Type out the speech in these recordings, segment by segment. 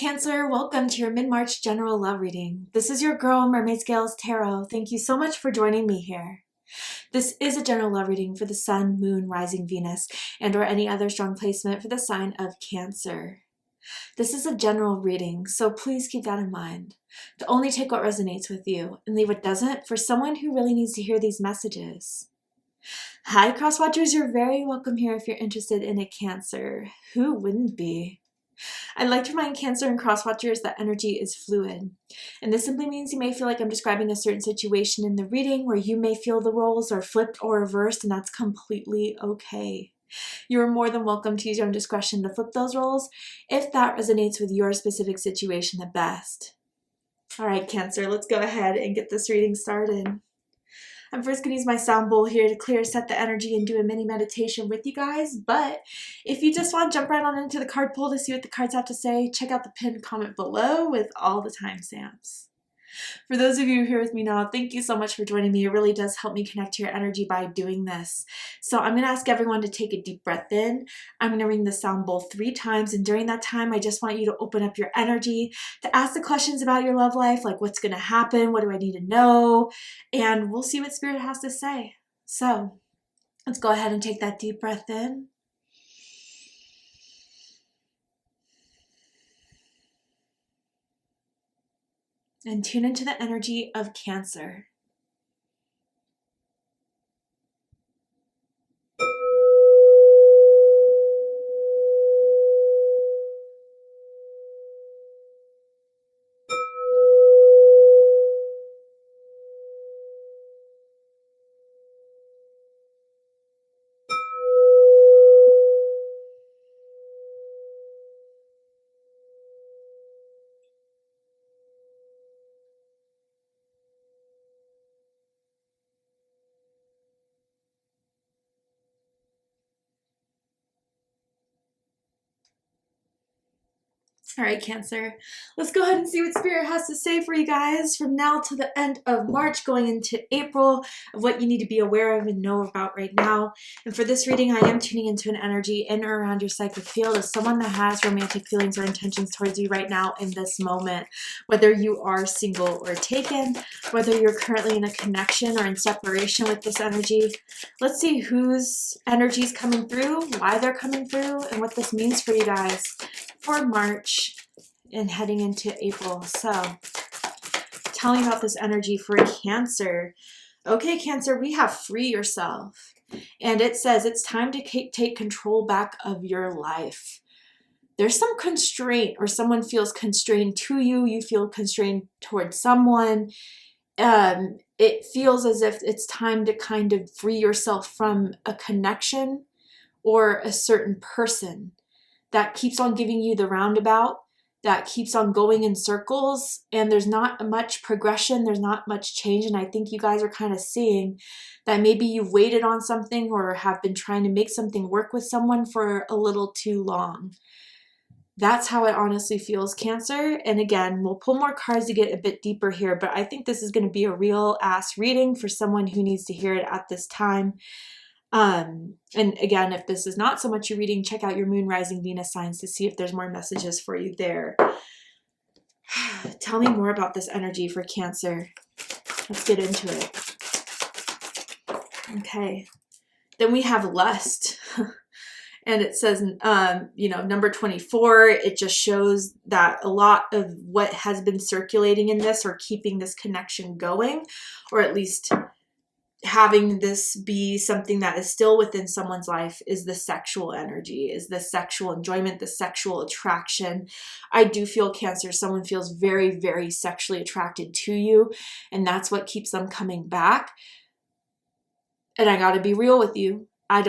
Cancer, welcome to your mid-March general love reading. This is your girl, Mermaid Scales Tarot. Thank you so much for joining me here. This is a general love reading for the Sun, Moon, Rising Venus, and or any other strong placement for the sign of Cancer. This is a general reading, so please keep that in mind. To only take what resonates with you and leave what doesn't for someone who really needs to hear these messages. Hi, Crosswatchers, you're very welcome here if you're interested in a Cancer. Who wouldn't be? I'd like to remind Cancer and Crosswatchers that energy is fluid. And this simply means you may feel like I'm describing a certain situation in the reading where you may feel the roles are flipped or reversed, and that's completely okay. You are more than welcome to use your own discretion to flip those roles if that resonates with your specific situation the best. All right, Cancer, let's go ahead and get this reading started. I'm first going to use my sound bowl here to clear, set the energy, and do a mini meditation with you guys. But if you just want to jump right on into the card pull to see what the cards have to say, check out the pinned comment below with all the timestamps. For those of you here with me now, thank you so much for joining me. It really does help me connect to your energy by doing this. So I'm going to ask everyone to take a deep breath in. I'm going to ring the sound bowl 3 times, and during that time, I just want you to open up your energy, to ask the questions about your love life, like what's going to happen, what do I need to know, and we'll see what Spirit has to say. So let's go ahead and take that deep breath in. And tune into the energy of Cancer. All right, Cancer, let's go ahead and see what Spirit has to say for you guys from now to the end of March, going into April, of what you need to be aware of and know about right now. And for this reading, I am tuning into an energy in or around your psychic field of someone that has romantic feelings or intentions towards you right now in this moment. Whether you are single or taken, whether you're currently in a connection or in separation with this energy, let's see whose energy is coming through, why they're coming through, and what this means for you guys for March and heading into April. So tell me about this energy for Cancer. Okay, Cancer, we have free yourself. And it says it's time to take control back of your life. There's some constraint, or someone feels constrained to you. You feel constrained towards someone. It feels as if it's time to kind of free yourself from a connection or a certain person that keeps on giving you the roundabout, that keeps on going in circles, and there's not much progression, there's not much change. And I think you guys are kind of seeing that maybe you've waited on something or have been trying to make something work with someone for a little too long. That's how it honestly feels, Cancer. And again, we'll pull more cards to get a bit deeper here, but I think this is going to be a real ass reading for someone who needs to hear it at this time. And again, if this is not so much your reading, check out your Moon, Rising, Venus signs to see if there's more messages for you there. Tell me more about this energy for Cancer. Let's get into it. Okay. Then we have Lust. And it says, number 24, it just shows that a lot of what has been circulating in this or keeping this connection going, or at least having this be something that is still within someone's life, is the sexual energy, is the sexual enjoyment, the sexual attraction. I do feel, Cancer, someone feels very, very sexually attracted to you, and that's what keeps them coming back. And I got to be real with you. I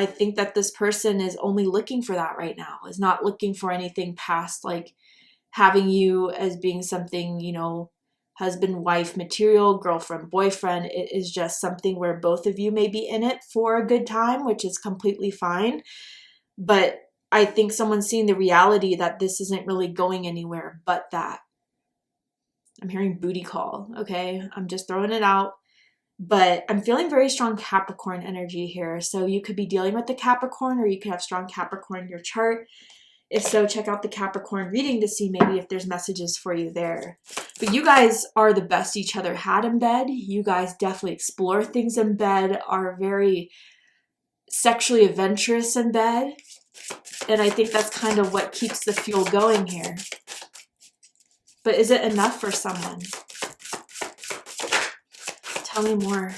think that this person is only looking for that right now, is not looking for anything past like having you as being something, husband, wife material, girlfriend, boyfriend. It is just something where both of you may be in it for a good time, which is completely fine. But I think someone's seeing the reality that this isn't really going anywhere but that. I'm hearing booty call, okay? I'm just throwing it out. But I'm feeling very strong Capricorn energy here. So you could be dealing with the Capricorn, or you could have strong Capricorn in your chart. If so, check out the Capricorn reading to see maybe if there's messages for you there. But you guys are the best each other had in bed. You guys definitely explore things in bed, are very sexually adventurous in bed. And I think that's kind of what keeps the fuel going here. But is it enough for someone? Tell me more.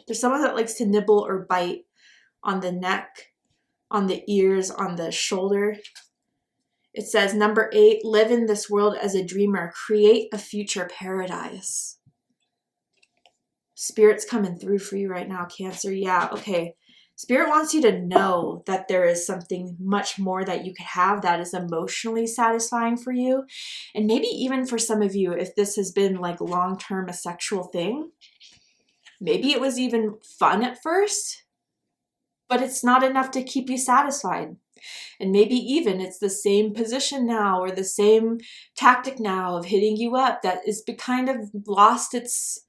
There's someone that likes to nibble or bite on the neck, on the ears, on the shoulder. It says, number 8, live in this world as a dreamer. Create a future paradise. Spirit's coming through for you right now, Cancer. Yeah, okay. Spirit wants you to know that there is something much more that you could have that is emotionally satisfying for you. And maybe even for some of you, if this has been like long-term a sexual thing, maybe it was even fun at first, but it's not enough to keep you satisfied. And maybe even it's the same position now or the same tactic now of hitting you up that is kind of lost its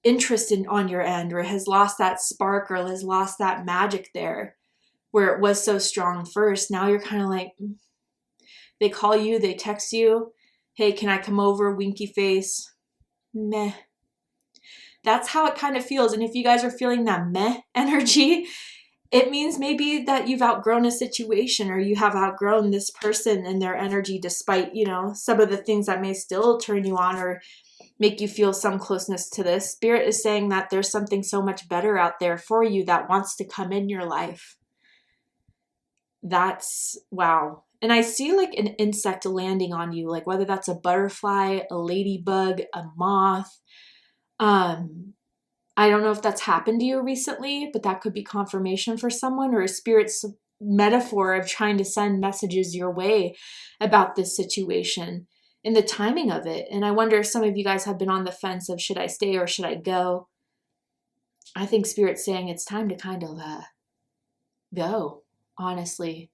interest on your end, or has lost that spark, or has lost that magic there where it was so strong first. Now you're kind of like, they call you, they text you, hey, can I come over? Winky face. Meh. That's how it kind of feels. And if you guys are feeling that meh energy, it means maybe that you've outgrown a situation, or you have outgrown this person and their energy, despite, you know, some of the things that may still turn you on or make you feel some closeness to this. Spirit is saying that there's something so much better out there for you that wants to come in your life. That's wow. And I see like an insect landing on you, like whether that's a butterfly, a ladybug, a moth. I don't know if that's happened to you recently, but that could be confirmation for someone, or a spirit's metaphor of trying to send messages your way about this situation and the timing of it. And I wonder if some of you guys have been on the fence of, should I stay or should I go? I think Spirit's saying it's time to kind of go, honestly.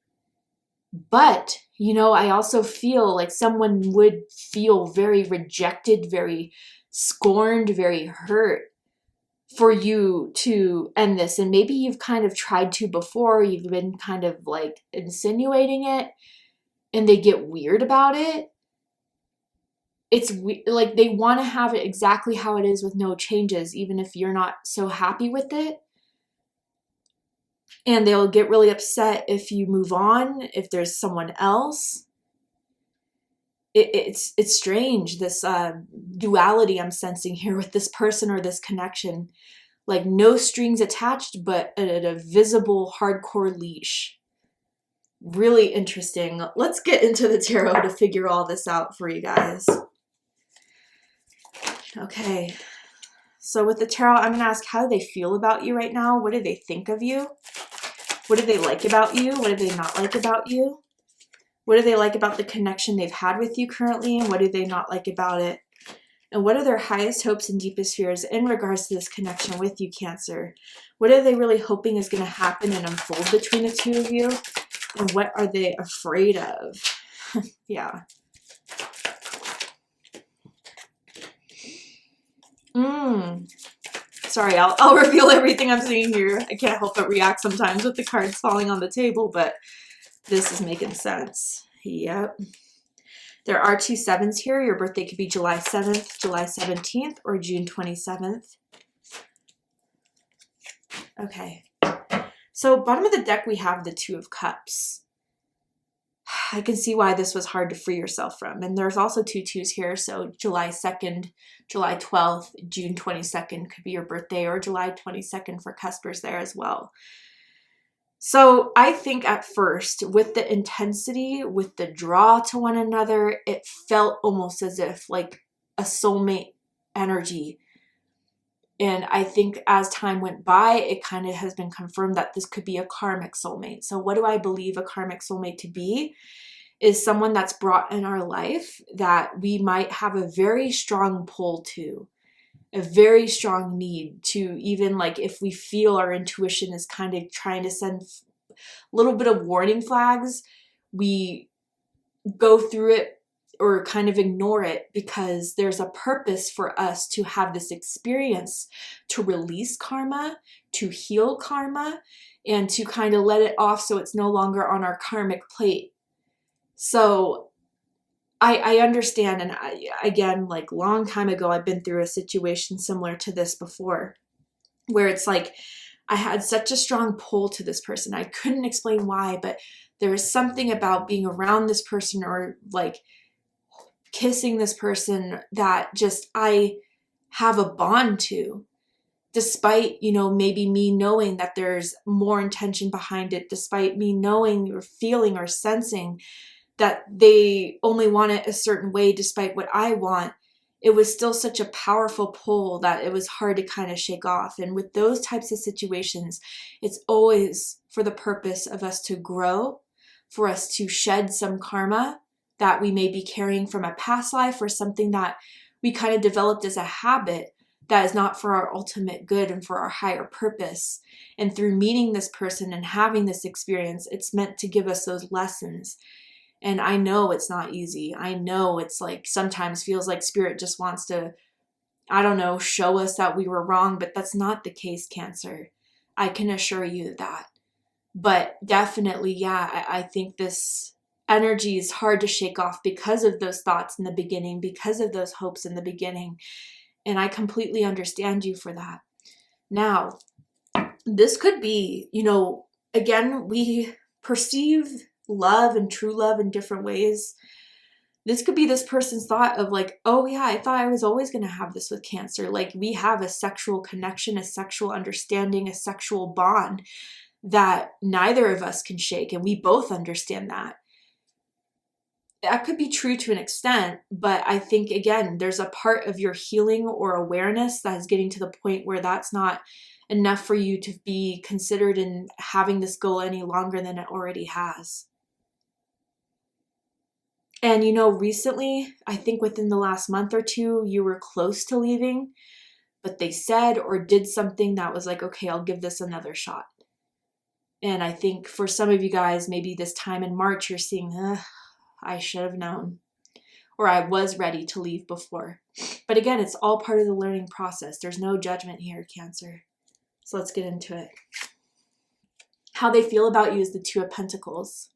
But, you know, I also feel like someone would feel very rejected, very scorned, very hurt for you to end this. And maybe you've kind of tried to before, you've been kind of like insinuating it, and they get weird about it. It's like they want to have it exactly how it is with no changes, even if you're not so happy with it. And they'll get really upset if you move on, if there's someone else. It's strange, this duality I'm sensing here with this person or this connection. Like no strings attached, but a visible hardcore leash. Really interesting. Let's get into the tarot to figure all this out for you guys. Okay, so with the tarot, I'm going to ask, how do they feel about you right now? What do they think of you? What do they like about you? What do they not like about you? What do they like about the connection they've had with you currently? And what do they not like about it? And what are their highest hopes and deepest fears in regards to this connection with you, Cancer? What are they really hoping is going to happen and unfold between the two of you? And what are they afraid of? Yeah. Sorry, I'll reveal everything I'm seeing here. I can't help but react sometimes with the cards falling on the table, but this is making sense. Yep. There are 2 7s here. Your birthday could be July 7th, July 17th, or June 27th. Okay. So bottom of the deck, we have the 2 of Cups. I can see why this was hard to free yourself from. And there's also 2 2s here. So July 2nd, July 12th, June 22nd could be your birthday, or July 22nd for cuspers there as well. So I think at first, with the intensity, with the draw to one another, it felt almost as if like a soulmate energy. And I think as time went by, it kind of has been confirmed that this could be a karmic soulmate. So what do I believe a karmic soulmate to be? Is someone that's brought in our life that we might have a very strong pull to, a very strong need to, even like if we feel our intuition is kind of trying to send a little bit of warning flags, we go through it or kind of ignore it, because there's a purpose for us to have this experience, to release karma, to heal karma, and to kind of let it off so it's no longer on our karmic plate. So I understand, and again, like long time ago, I've been through a situation similar to this before, where it's like I had such a strong pull to this person. I couldn't explain why, but there was something about being around this person or like kissing this person that just I have a bond to, despite, maybe me knowing that there's more intention behind it, despite me knowing or feeling or sensing that they only want it a certain way despite what I want. It was still such a powerful pull that it was hard to kind of shake off. And with those types of situations, it's always for the purpose of us to grow, for us to shed some karma that we may be carrying from a past life, or something that we kind of developed as a habit that is not for our ultimate good and for our higher purpose. And through meeting this person and having this experience, it's meant to give us those lessons. And I know it's not easy. I know it's like sometimes feels like spirit just wants to, I don't know, show us that we were wrong, but that's not the case, Cancer. I can assure you that. But definitely, yeah, I think this energy is hard to shake off because of those thoughts in the beginning, because of those hopes in the beginning. And I completely understand you for that. Now, this could be, again, we perceive love and true love in different ways. This could be this person's thought of like, oh yeah, I thought I was always going to have this with Cancer. Like we have a sexual connection, a sexual understanding, a sexual bond that neither of us can shake. And we both understand that. That could be true to an extent, but I think, again, there's a part of your healing or awareness that is getting to the point where that's not enough for you to be considered in having this go any longer than it already has. And, recently, I think within the last month or two, you were close to leaving, but they said or did something that was like, okay, I'll give this another shot. And I think for some of you guys, maybe this time in March, you're seeing, I should have known, or I was ready to leave before. But again, it's all part of the learning process. There's no judgment here, Cancer. So let's get into it. How they feel about you is the Two of Pentacles,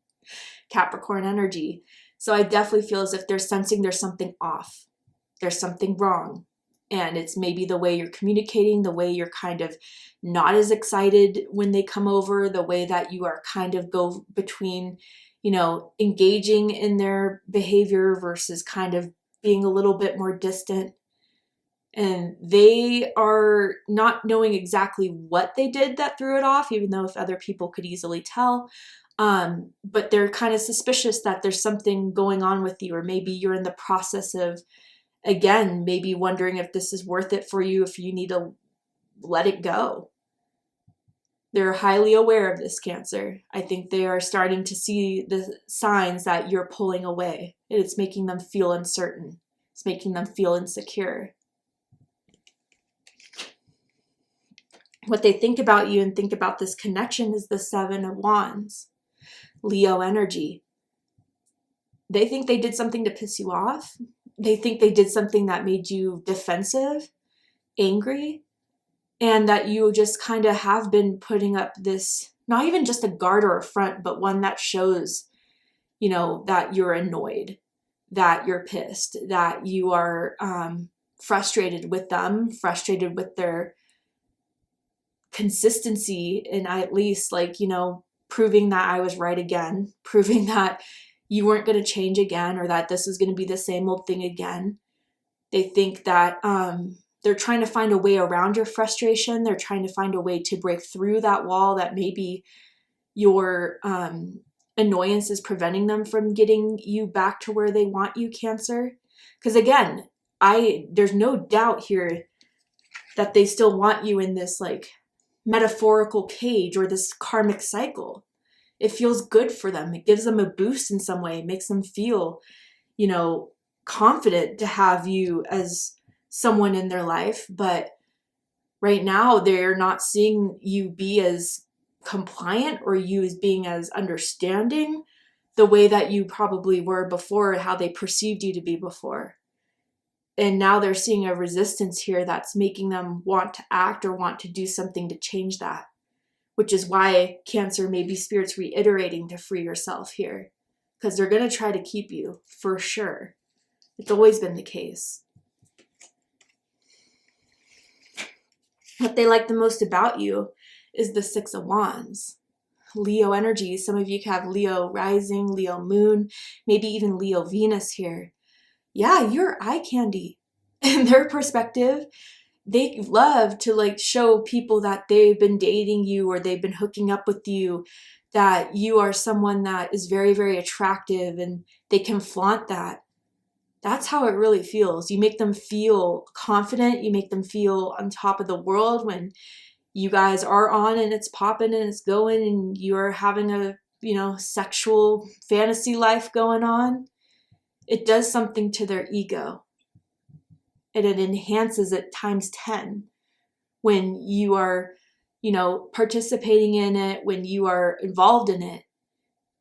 Capricorn energy. So I definitely feel as if they're sensing there's something off. There's something wrong. And it's maybe the way you're communicating, the way you're kind of not as excited when they come over, the way that you are kind of go between, engaging in their behavior versus kind of being a little bit more distant. And they are not knowing exactly what they did that threw it off, even though if other people could easily tell. But they're kind of suspicious that there's something going on with you, or maybe you're in the process of, again, maybe wondering if this is worth it for you, if you need to let it go. They're highly aware of this, Cancer. I think they are starting to see the signs that you're pulling away. It's making them feel uncertain. It's making them feel insecure. What they think about you and think about this connection is the Seven of Wands, Leo energy. They think they did something to piss you off. They think they did something that made you defensive, angry, and that you just kind of have been putting up this, not even just a guard or a front, but one that shows, that you're annoyed, that you're pissed, that you are frustrated with them, frustrated with their consistency, and at least proving that I was right again, proving that you weren't going to change again, or that this was going to be the same old thing again. They think that they're trying to find a way around your frustration. They're trying to find a way to break through that wall that maybe your annoyance is preventing them from getting you back to where they want you, Cancer. Because again, there's no doubt here that they still want you in this metaphorical cage or this karmic cycle. It feels good for them. It gives them a boost in some way. It makes them feel, confident to have you as someone in their life. But right now, they're not seeing you be as compliant or you as being as understanding. the way that you probably were before, how they perceived you to be before. And now they're seeing a resistance here that's making them want to act or want to do something to change that, which is why Cancer, maybe Spirit's reiterating to free yourself here, because they're going to try to keep you for sure. It's always been the case. What they like the most about you is the Six of Wands. Leo energy. Some of you have Leo rising, Leo moon, maybe even Leo Venus here. Yeah, you're eye candy. In their perspective, they love to like show people that they've been dating you or they've been hooking up with you, that you are someone that is very, very attractive, and they can flaunt that. That's how it really feels. You make them feel confident. You make them feel on top of the world when you guys are on and it's popping and it's going and you're having a, sexual fantasy life going on. It does something to their ego. And it enhances it times 10 when you are, participating in it, when you are involved in it.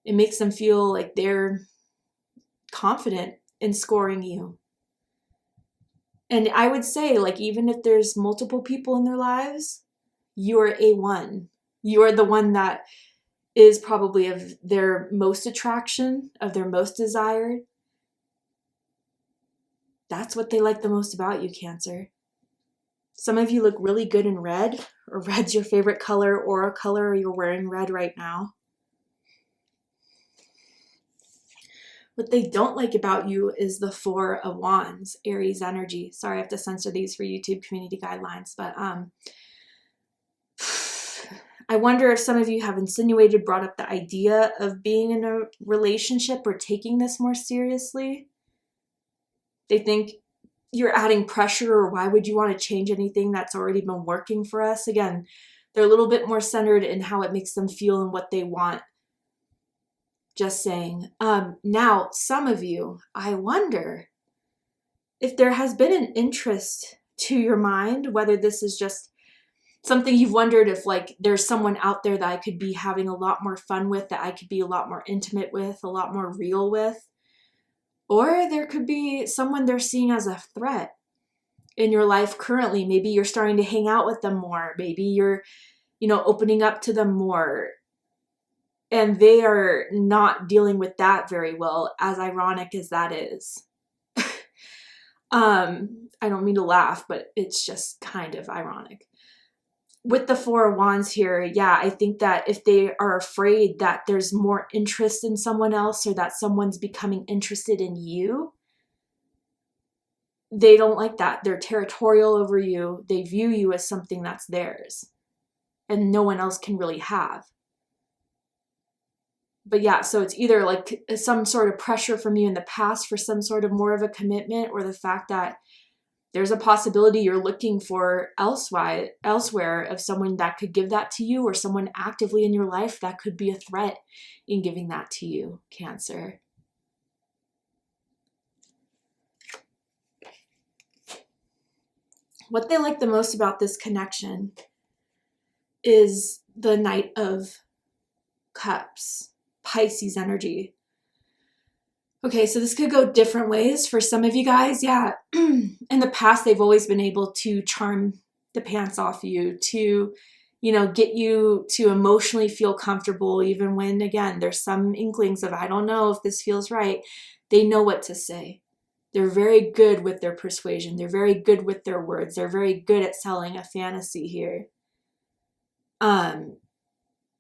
It makes them feel like they're confident in scoring you. And I would say, like, even if there's multiple people in their lives, you're A1. You're the one that is probably of their most attraction, of their most desired. That's what they like the most about you, Cancer. Some of you look really good in red, or red's your favorite color, aura color, or you're wearing red right now. What they don't like about you is the Four of Wands, Aries energy. Sorry, I have to censor these for YouTube community guidelines, but I wonder if some of you have insinuated, brought up the idea of being in a relationship or taking this more seriously. They think you're adding pressure, or why would you want to change anything that's already been working for us? Again, they're a little bit more centered in how it makes them feel and what they want. Just saying. Now, some of you, I wonder if there has been an interest to your mind, whether this is just something you've wondered if like there's someone out there that I could be having a lot more fun with, that I could be a lot more intimate with, a lot more real with. Or there could be someone they're seeing as a threat in your life currently. Maybe you're starting to hang out with them more. Maybe you're, opening up to them more. And they are not dealing with that very well, as ironic as that is. I don't mean to laugh, but it's just kind of ironic. With the Four of Wands here, yeah, I think that if they are afraid that there's more interest in someone else, or that someone's becoming interested in you, they don't like that. They're territorial over you. They view you as something that's theirs and no one else can really have. But yeah, so it's either like some sort of pressure from you in the past for some sort of more of a commitment, or the fact that there's a possibility you're looking for elsewhere of someone that could give that to you, or someone actively in your life that could be a threat in giving that to you, Cancer. What they like the most about this connection is the Knight of Cups, Pisces energy. Okay, so this could go different ways for some of you guys. Yeah, in the past, they've always been able to charm the pants off you, to, get you to emotionally feel comfortable, even when, again, there's some inklings of, I don't know if this feels right. They know what to say. They're very good with their persuasion. They're very good with their words. They're very good at selling a fantasy here. And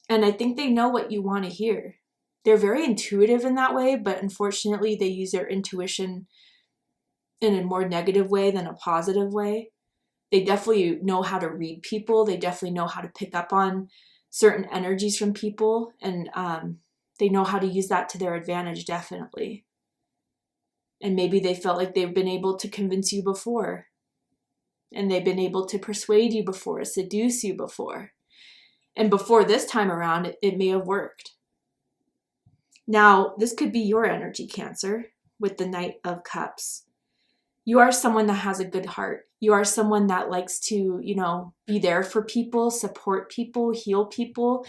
I think they know what you want to hear. They're very intuitive in that way, but unfortunately they use their intuition in a more negative way than a positive way. They definitely know how to read people. They definitely know how to pick up on certain energies from people, and they know how to use that to their advantage, definitely. And maybe they felt like they've been able to convince you before, and they've been able to persuade you before, seduce you before. And before this time around, it may have worked. Now, this could be your energy, Cancer, with the Knight of Cups. You are someone that has a good heart. You are someone that likes to, be there for people, support people, heal people.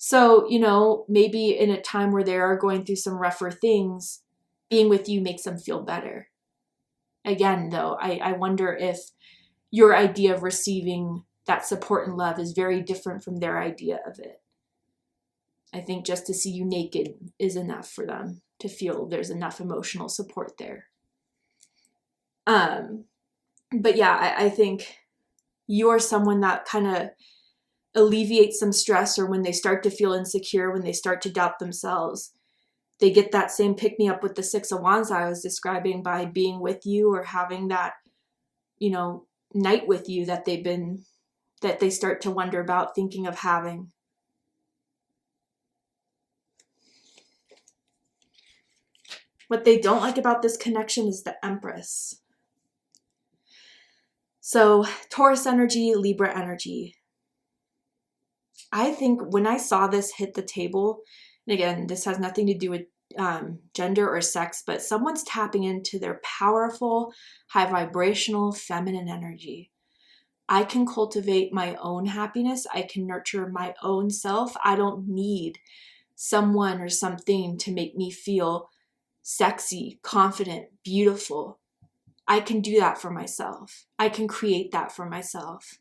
So, maybe in a time where they are going through some rougher things, being with you makes them feel better. Again, though, I wonder if your idea of receiving that support and love is very different from their idea of it. I think just to see you naked is enough for them to feel there's enough emotional support there. But yeah, I think you're someone that kind of alleviates some stress, or when they start to feel insecure, when they start to doubt themselves, they get that same pick-me-up with the Six of Wands I was describing by being with you or having that, night with you that they start to wonder about thinking of having. What they don't like about this connection is the Empress. So Taurus energy, Libra energy. I think when I saw this hit the table, and again, this has nothing to do with gender or sex, but someone's tapping into their powerful, high vibrational, feminine energy. I can cultivate my own happiness. I can nurture my own self. I don't need someone or something to make me feel sexy, confident, beautiful. I can do that for myself. I can create that for myself.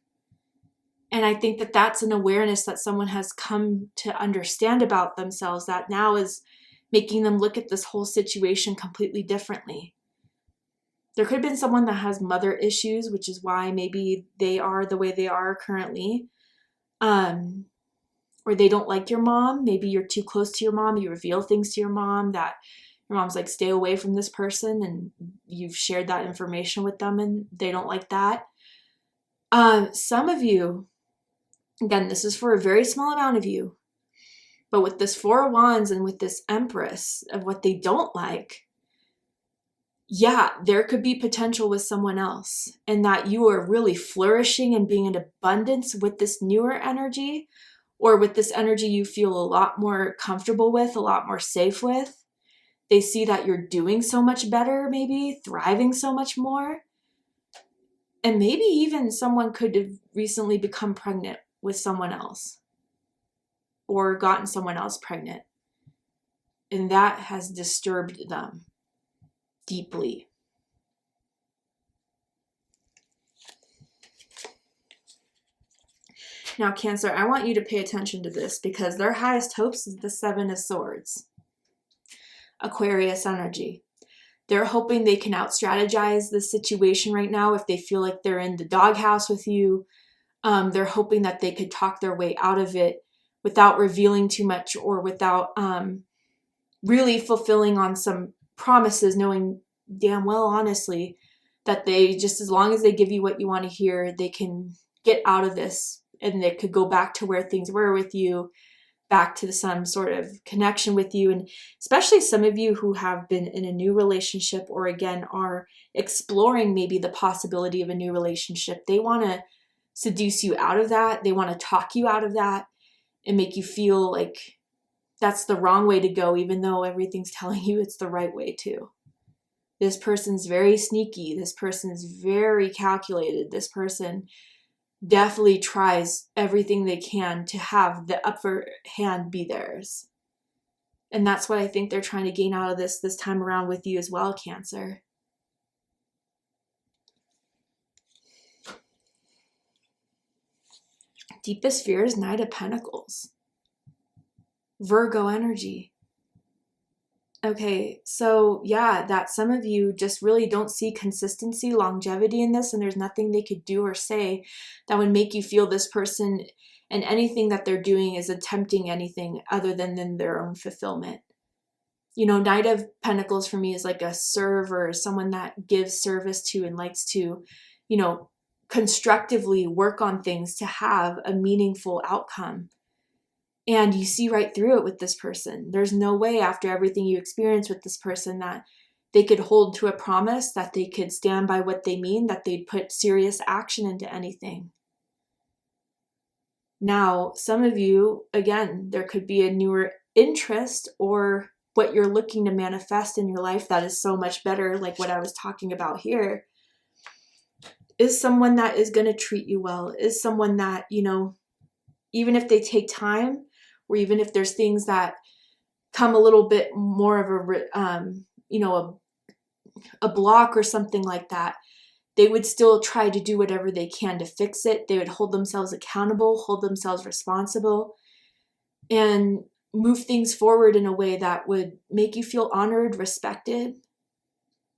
And I think that that's an awareness that someone has come to understand about themselves that now is making them look at this whole situation completely differently. There could have been someone that has mother issues, which is why maybe they are the way they are currently. Or they don't like your mom. Maybe you're too close to your mom. You reveal things to your mom that your mom's like, stay away from this person. And you've shared that information with them and they don't like that. Some of you, again, this is for a very small amount of you, but with this Four of Wands and with this Empress of what they don't like, yeah, there could be potential with someone else, and that you are really flourishing and being in abundance with this newer energy, or with this energy you feel a lot more comfortable with, a lot more safe with. They see that you're doing so much better, maybe thriving so much more. And maybe even someone could have recently become pregnant with someone else or gotten someone else pregnant. And that has disturbed them deeply. Now, Cancer, I want you to pay attention to this because their highest hopes is the Seven of Swords. Aquarius energy. They're hoping they can out-strategize the situation right now if they feel like they're in the doghouse with you. They're hoping that they could talk their way out of it without revealing too much or without really fulfilling on some promises, knowing damn well, honestly, that they just, as long as they give you what you want to hear, they can get out of this and they could go back to where things were with you, back to some sort of connection with you. And especially some of you who have been in a new relationship or again are exploring maybe the possibility of a new relationship. They want to seduce you out of that. They want to talk you out of that and make you feel like that's the wrong way to go, even though everything's telling you it's the right way to. This person's very sneaky. This person is very calculated. This person definitely tries everything they can to have the upper hand be theirs. And that's what I think they're trying to gain out of this time around with you as well, Cancer. Deepest fear is Knight of Pentacles. Virgo energy. Okay, so yeah, that some of you just really don't see consistency, longevity in this, and there's nothing they could do or say that would make you feel this person and anything that they're doing is attempting anything other than their own fulfillment. Knight of Pentacles for me is like a server, someone that gives service to and likes to, constructively work on things to have a meaningful outcome. And you see right through it with this person. There's no way after everything you experience with this person that they could hold to a promise, that they could stand by what they mean, that they'd put serious action into anything. Now, some of you, again, there could be a newer interest or what you're looking to manifest in your life that is so much better, like what I was talking about here, is someone that is going to treat you well, is someone that, even if they take time, or even if there's things that come a little bit more of a block or something like that, they would still try to do whatever they can to fix it. They would hold themselves accountable, hold themselves responsible, and move things forward in a way that would make you feel honored, respected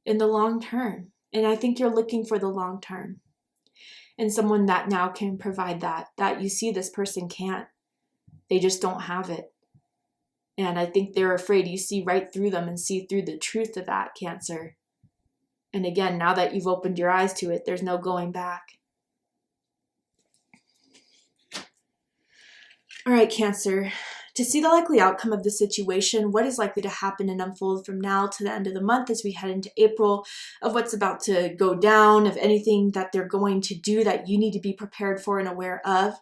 in the long term. And I think you're looking for the long term and someone that now can provide that you see this person can't. They just don't have it. And I think they're afraid you see right through them and see through the truth of that, Cancer. And again, now that you've opened your eyes to it, there's no going back. All right, Cancer. To see the likely outcome of the situation, what is likely to happen and unfold from now to the end of the month as we head into April, of what's about to go down, of anything that they're going to do that you need to be prepared for and aware of,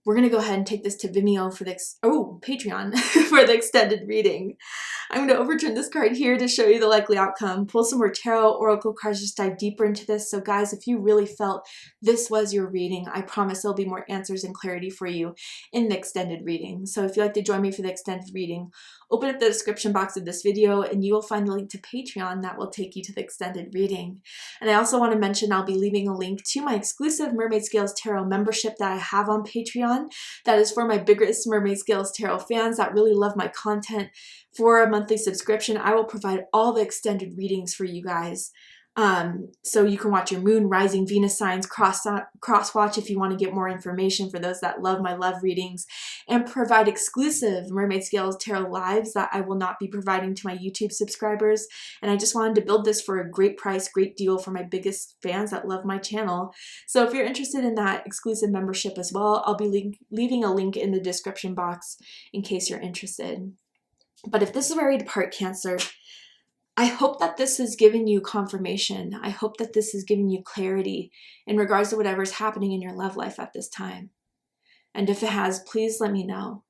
we're going to go ahead and take this to Vimeo for Patreon for the extended reading. I'm going to overturn this card here to show you the likely outcome, pull some more tarot, oracle cards, just dive deeper into this. So guys, if you really felt this was your reading, I promise there'll be more answers and clarity for you in the extended reading. So if you'd like to join me for the extended reading, open up the description box of this video and you will find the link to Patreon that will take you to the extended reading. And I also want to mention I'll be leaving a link to my exclusive Mermaid Scales Tarot membership that I have on Patreon. That is for my biggest Mermaid Scales Tarot fans that really love my content. For a monthly subscription, I will provide all the extended readings for you guys. So you can watch your moon, rising, Venus signs, cross watch if you want to get more information for those that love my love readings, and provide exclusive Mermaid Scales Tarot lives that I will not be providing to my YouTube subscribers. And I just wanted to build this for a great price, great deal for my biggest fans that love my channel. So if you're interested in that exclusive membership as well, I'll be leaving a link in the description box in case you're interested. But if this is where we depart, Cancer, I hope that this has given you confirmation. I hope that this has given you clarity in regards to whatever's happening in your love life at this time. And if it has, please let me know.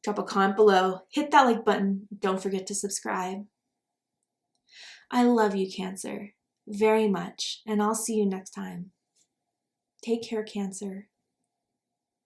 Drop a comment below, hit that like button, don't forget to subscribe. I love you, Cancer, very much, and I'll see you next time. Take care, Cancer.